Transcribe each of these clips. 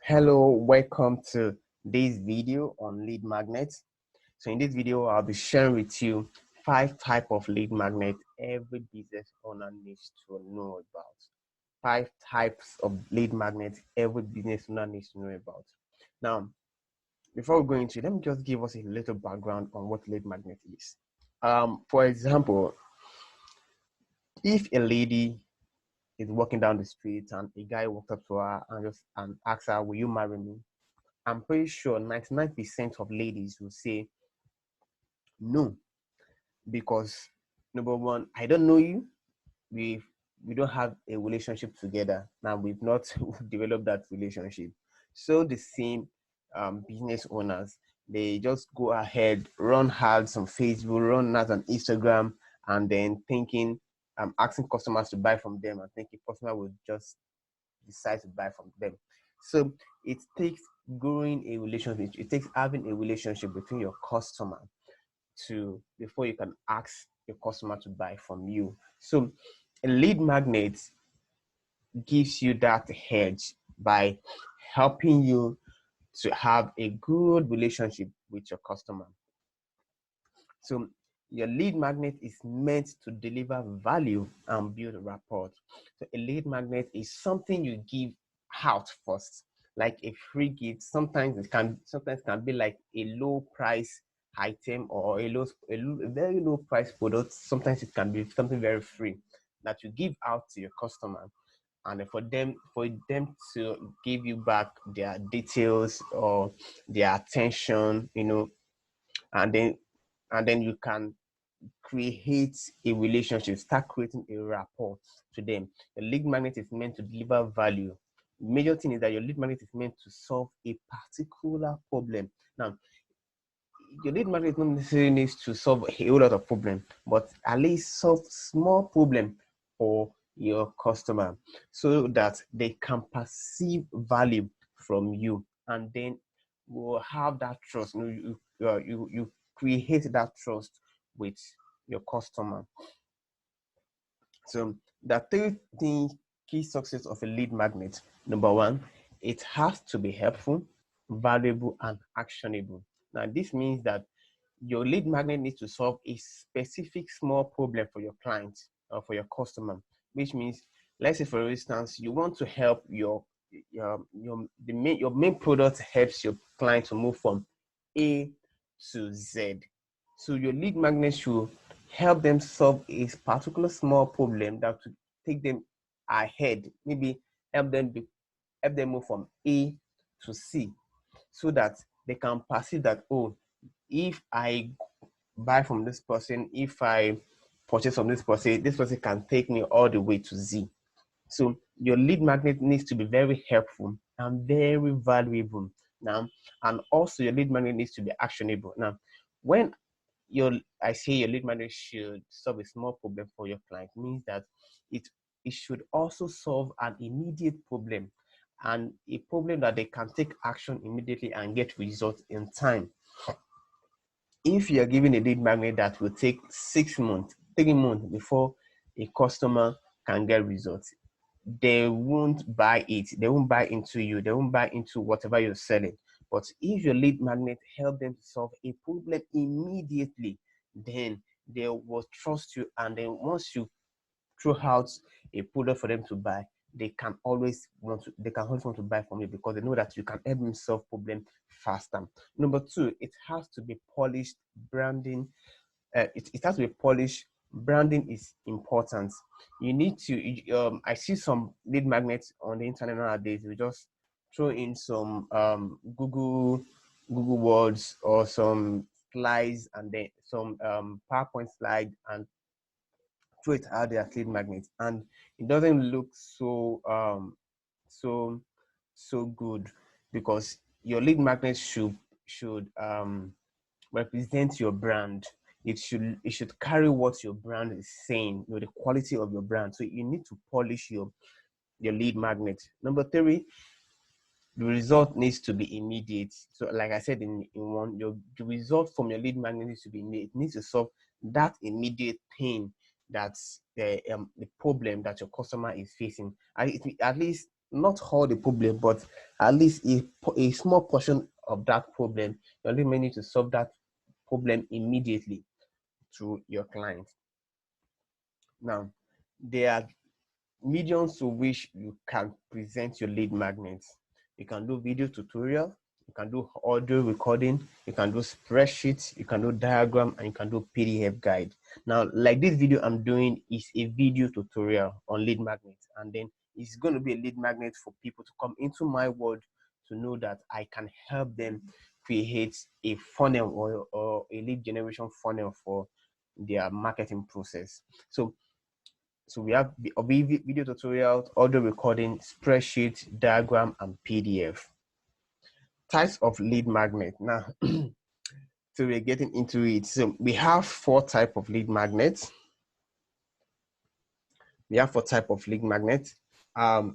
Hello, welcome to this video on lead magnets. So in this video, I'll be sharing with you 5 types of lead magnet every business owner needs to know about. 5 types of lead magnets every business owner needs to know about. Now, before we go into it, let me just give us a little background on what lead magnet is. For example, if a lady is walking down the street and a guy walks up to her and asks her, "Will you marry me?" I'm pretty sure 99% of ladies will say no, because number one, I don't know you. We we don't have a relationship together. Now we've not developed that relationship. So the same business owners, they just go ahead, run ads on Facebook, run ads on Instagram, and then thinking, asking customers to buy from them, and thinking customer will just decide to buy from them. So it takes growing a relationship. It takes having a relationship between your customer to before you can ask your customer to buy from you. So a lead magnet gives you that hedge by helping you to have a good relationship with your customer. So your lead magnet is meant to deliver value and build rapport. So a lead magnet is something you give out first, like a free gift. Sometimes can be like a low price item or a very low price product. Sometimes it can be something very free that you give out to your customer, and for them to give you back their details or their attention, and then you can create a relationship, start creating a rapport to them. The lead magnet is meant to deliver value. The major thing is that your lead magnet is meant to solve a particular problem. Now, your lead magnet not necessarily needs to solve a whole lot of problem, but at least solve small problem for your customer so that they can perceive value from you, and then will have that trust. You create that trust with your customer. So the key success of a lead magnet. Number one, it has to be helpful, valuable, and actionable. Now, this means that your lead magnet needs to solve a specific small problem for your client or for your customer, which means, let's say for instance, you want to help your main product helps your client to move from A to Z. So your lead magnet should help them solve a particular small problem that will take them ahead. Maybe help them help them move from A to C, so that they can perceive that, oh, if I buy from this person, if I purchase from this person can take me all the way to Z. So your lead magnet needs to be very helpful and very valuable now, and also your lead magnet needs to be actionable. Now, when I say your lead magnet should solve a small problem for your client, means that it it should also solve an immediate problem, and a problem that they can take action immediately and get results in time. If you are giving a lead magnet that will take 6 months, 3 months before a customer can get results, they won't buy it. They won't buy into you. They won't buy into whatever you're selling. But if your lead magnet help them to solve a problem immediately, then they will trust you. And then once you throw out a product for them to buy, they can always want to buy from you because they know that you can help them solve problem faster. Number two, it has to be polished branding. It has to be polished. Branding is important. You need to. I see some lead magnets on the internet nowadays. You just throw in some Google words or some slides, and then some PowerPoint slide, and throw it out there as lead magnets, and it doesn't look so so good, because your lead magnet should represent your brand. It should carry what your brand is saying, the quality of your brand. So you need to polish your lead magnet. Number three, the result needs to be immediate. So like I said in one, the result from your lead magnet needs to be immediate. It needs to solve that immediate pain, that's the problem that your customer is facing. At least not all the problem, but at least a small portion of that problem. You only may need to solve that problem immediately to your client. Now, there are mediums to which you can present your lead magnets. You can do video tutorial, you can do audio recording, you can do spreadsheets, you can do diagram, and you can do PDF guide. Now, like this video I'm doing is a video tutorial on lead magnets, and then it's going to be a lead magnet for people to come into my world to know that I can help them create a funnel or a lead generation funnel for their marketing process. So we have video tutorials, audio recording, spreadsheet, diagram, and PDF. Types of lead magnet. Now, so we're getting into it. So we have 4 types of lead magnets.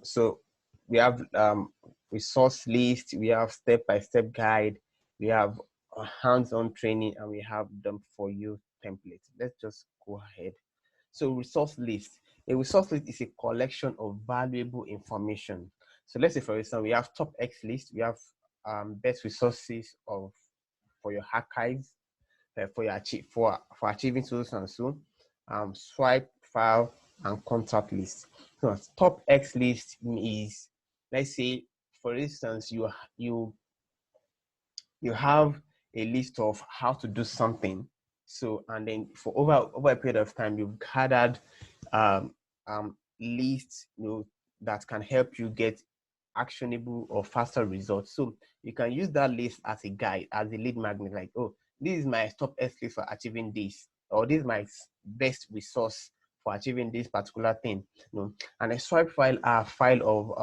So we have resource list, we have step-by-step guide, we have hands-on training, and we have them for you template. Let's just go ahead. So resource list. A resource list is a collection of valuable information. So let's say, for instance, we have top X list. We have best resources for your archives, for achieving solutions and so swipe, file, and contact list. So top X list is, let's say, for instance, you have a list of how to do something. So, and then for over a period of time, you've gathered lists, that can help you get actionable or faster results. So you can use that list as a guide, as a lead magnet, like, oh, this is my top S list for achieving this, or this is my best resource for achieving this particular thing. And a swipe file are a file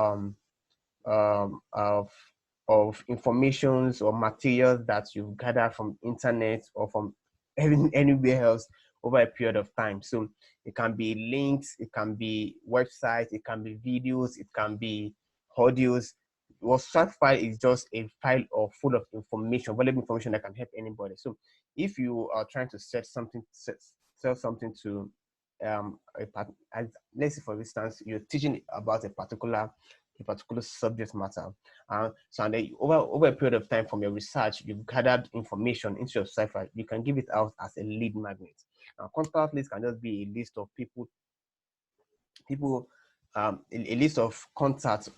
of informations or materials that you've gathered from internet or from anywhere else over a period of time. So it can be links, it can be websites, it can be videos, it can be audios. Well, swipe file is just a file full of information, valuable information that can help anybody. So if you are trying to sell something to let's say, for instance, you're teaching about a particular subject matter. So and then over a period of time from your research, you've gathered information into your site file. You can give it out as a lead magnet. Now, contact list can just be a list of a list of contacts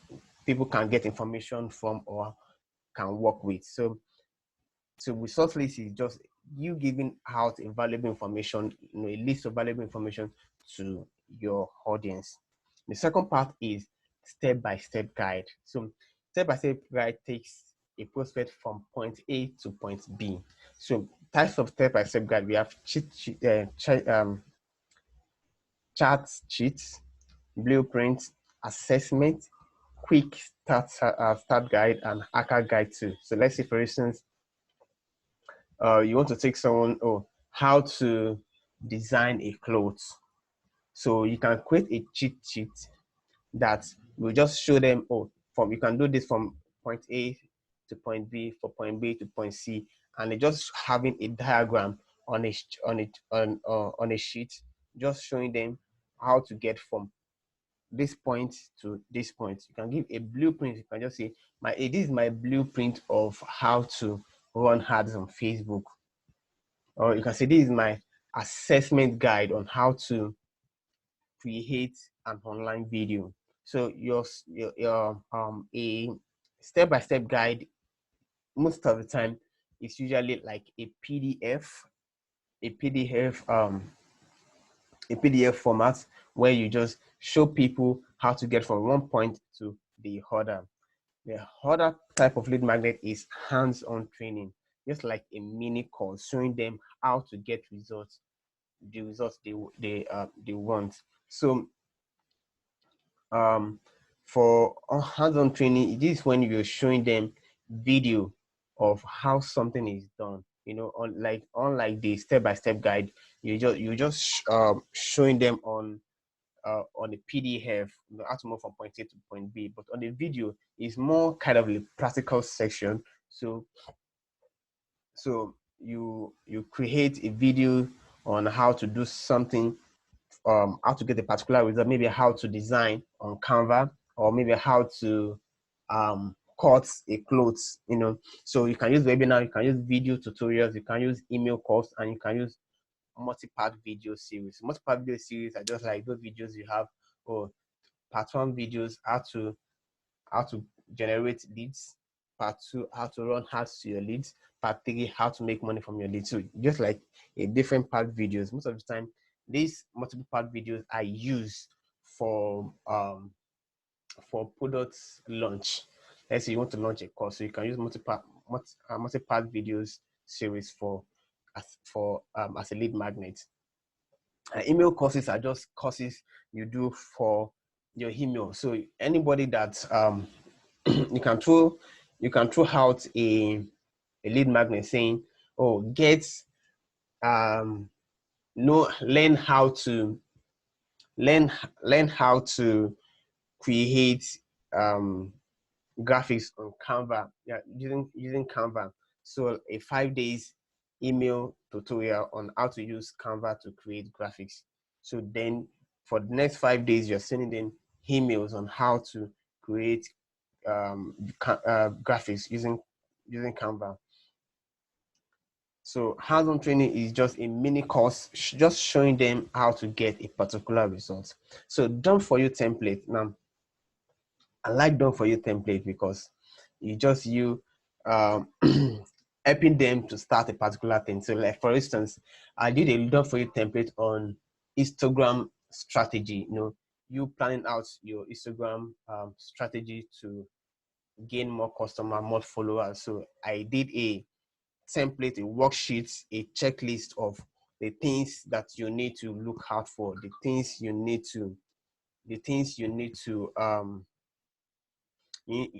people can get information from or can work with. So resource list is just you giving out a valuable information, a list of valuable information to your audience. The second part is step-by-step guide. So step-by-step guide takes a prospect from point A to point B. So types of step-by-step guide, we have chart sheets, blueprint, assessment, quick start guide, and hacker guide too. So let's say, for instance, you want to take someone, how to design a clothes. So you can create a cheat sheet that will just show them, you can do this from point A to point B, from point B to point C, and they're just having a diagram on a sheet, just showing them how to get from this point to this point. You can give a blueprint. You can just say, this is my blueprint of how to run ads on Facebook. Or you can say, this is my assessment guide on how to create an online video. So your a step-by-step guide, most of the time, is usually like a PDF a PDF format, where you just show people how to get from one point to the other. The other type of lead magnet is hands-on training, just like a mini course, showing them how to get results, the results they want. So for hands-on training, this is when you're showing them video of how something is done. Unlike the step-by-step guide, you just showing them on a PDF, how to move from point A to point B. But on the video, it's more kind of a practical section. So you create a video on how to do something, how to get a particular result, maybe how to design on Canva, or maybe how to cut a clothes, So you can use webinar, you can use video tutorials, you can use email calls, and you can use multi-part video series. Multi-part video series are just like those videos you have, or part one videos, how to generate leads, part two, how to run ads to your leads, part three, how to make money from your leads. So just like a different part videos. Most of the time, these multiple part videos are used for products launch. Let's say you want to launch a course, so you can use multi-part videos series as a lead magnet. Email courses are just courses you do for your email. So anybody that you can throw out a lead magnet saying, oh, learn how to create graphics on Canva, using Canva. So a 5 days email tutorial on how to use Canva to create graphics. So then for the next 5 days, you're sending them emails on how to create graphics using Canva. So hands-on training is just a mini course, just showing them how to get a particular result. So done for you template. Now, I like done for you template because you helping them to start a particular thing. So like for instance, I did a done for you template on Instagram strategy. You planning out your Instagram strategy to gain more customer, more followers. So I did a template, a worksheet, a checklist of the things that you need to look out for, the things you need to you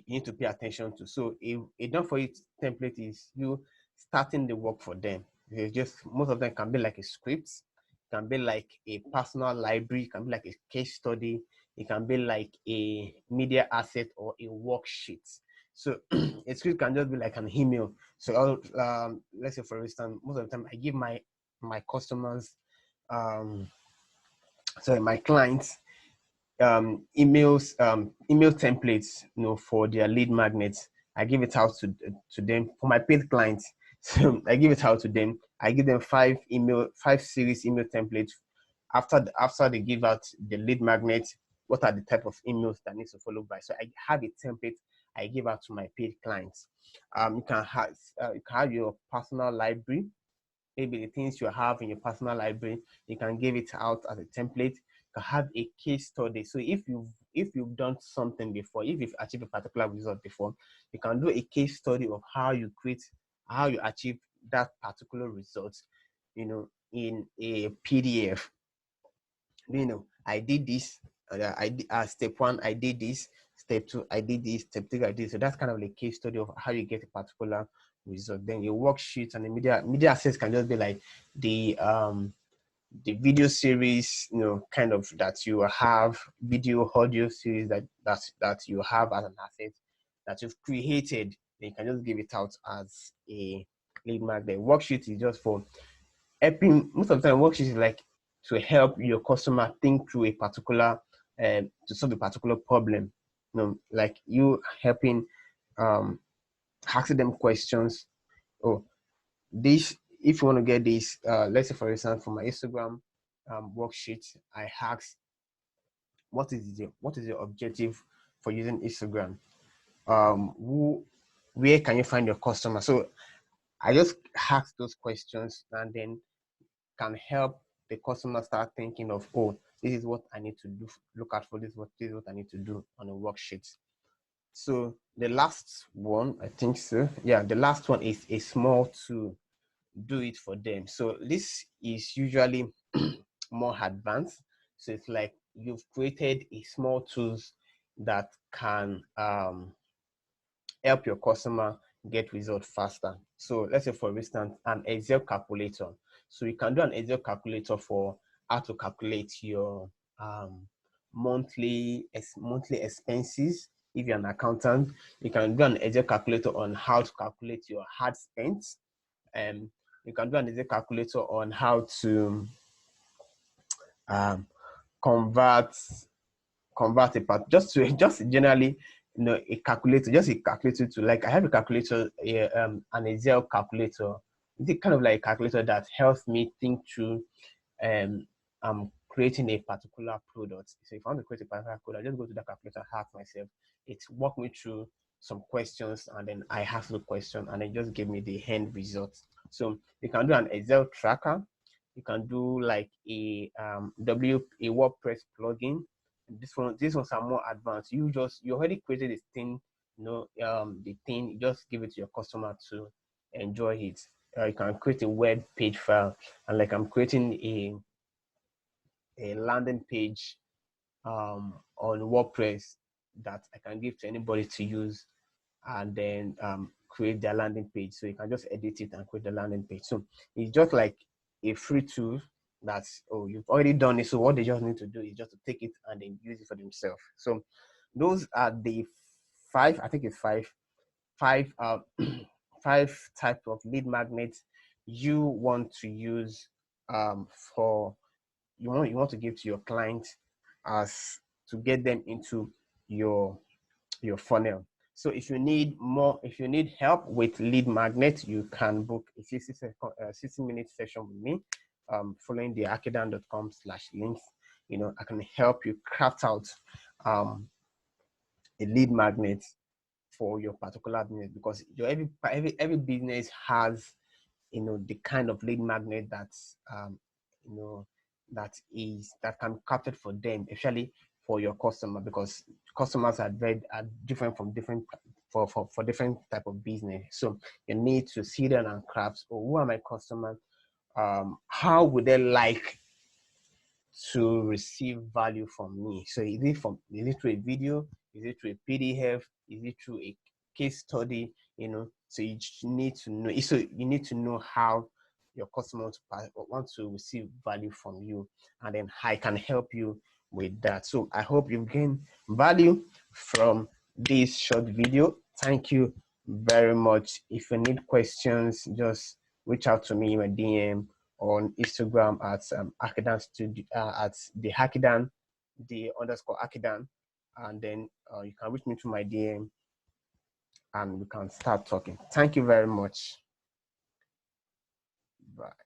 need to pay attention to. So a done for it template is you starting the work for them. It's just, most of them can be like a script, can be like a personal library, can be like a case study, it can be like a media asset or a worksheet. So a script can just be like an email. So let's say for instance, most of the time I give my customers, my clients, email templates, for their lead magnets. I give it out to them for my paid clients. So I give it out to them. I give them 5 series email templates. After they give out the lead magnet, what are the type of emails that needs to follow by? So I have a template I give out to my paid clients. You can have your personal library, maybe the things you have in your personal library. You can give it out as a template. You can have a case study. So if you've done something before, if you've achieved a particular result before, you can do a case study of how you achieve that particular result, in a PDF. I did this. Step 1, I did this. Step 2, I did this. Step 3, I did. So that's kind of like a case study of how you get a particular result. Then your worksheets and the media assets can just be like the video series, kind of that you have, video audio series that you have as an asset that you've created. Then you can just give it out as a lead magnet. Worksheet is just for helping. Most of the time, worksheet is like to help your customer think through a particular to solve a particular problem. Like you helping asking them questions. Oh, this, if you want to get this, let's say for example, for my Instagram worksheet, I ask, what is your objective for using Instagram? Where can you find your customer? So I just ask those questions, and then can help the customer start thinking of, oh, this is what I need to do, look out for, this is what I need to do on a worksheet. So the last one, I think so. Yeah, the last one is a small tool, do it for them. So this is usually more advanced. So it's like you've created a small tools that can help your customer get results faster. So let's say for instance, an Excel calculator. So you can do an Excel calculator for how to calculate your monthly expenses. If you're an accountant, you can do an Excel calculator on how to calculate your ad spends. You can do an Excel calculator on how to convert convert a part, just generally, a calculator, just a calculator to, like, I have a calculator, an Excel calculator. It's kind of like a calculator that helps me think through creating a particular product. So if I want to create a particular product, I just go to the calculator, ask myself, it walk me through some questions, and then I ask the question, and it just give me the end result. So you can do an Excel tracker. You can do like a WordPress plugin. These ones are more advanced. You already created this thing, the thing. You just give it to your customer to enjoy it. You can create a web page file, and like I'm creating a landing page on WordPress that I can give to anybody to use, and then create their landing page. So you can just edit it and create the landing page. So it's just like a free tool that's, you've already done it. So what they just need to do is just to take it and then use it for themselves. So those are the five, I think it's five five types of lead magnets you want to use for you want to give to your clients as to get them into your funnel. So if you need help with lead magnet, you can book a 60-minute session with me, following the archidan.com/links. I can help you craft out a lead magnet for your particular business, because every business has the kind of lead magnet that's that can be captured for them, especially for your customer, because customers are different from different for different type of business. So you need to sit down and craft, who are my customers, how would they like to receive value from me. So is it through a video, is it through a PDF, is it through a case study? So you need to know how your customers want to receive value from you, and then I can help you with that. So I hope you've gained value from this short video. Thank you very much. If you need questions, just reach out to me in my DM on Instagram at Archidan Studio, at the Archidan, the underscore Archidan, and then you can reach me through my DM, and we can start talking. Thank you very much. Bye.